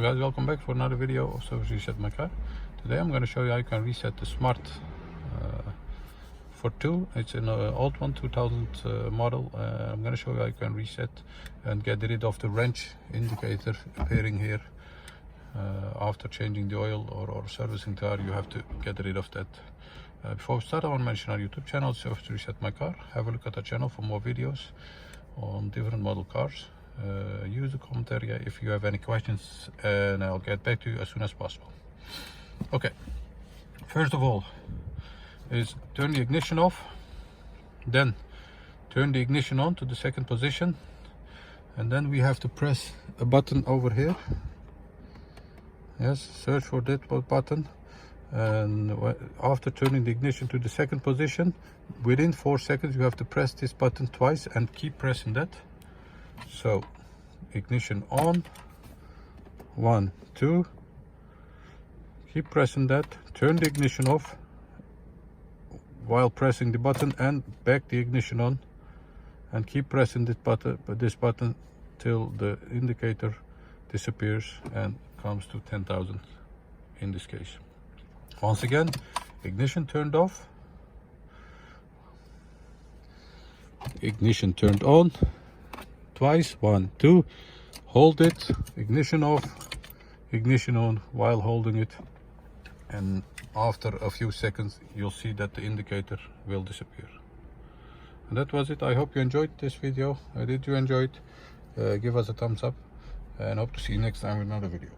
Guys, welcome back for another video of Service Reset My Car. Today I'm going to show you how you can reset the Smart for 2. It's an old one, 2000 model. I'm going to show you how you can reset and get rid of the wrench indicator appearing here. After changing the oil or servicing the car, you have to get rid of that. Before we start, I want to mention our YouTube channel, Service Reset My Car. Have a look at our channel for more videos on different model cars. Use the comment area if you have any questions, and I'll get back to you as soon as possible. Okay, first of all is turn the ignition off, then turn the ignition on to the second position, and then we have to press a button over here. Yes, search for that button, and after turning the ignition to the second position, within 4 seconds you have to press this button twice and keep pressing that. So ignition on, 1, 2, keep pressing that, turn the ignition off while pressing the button and back the ignition on, and keep pressing this button till the indicator disappears and comes to 10,000 in this case. Once again, ignition turned off, ignition turned on, twice, 1, 2, hold it, ignition off, ignition on while holding it, and after a few seconds you'll see that the indicator will disappear. And that was it. I hope you enjoyed this video. Did you enjoy it? Give us a thumbs up, and hope to see you next time with another video.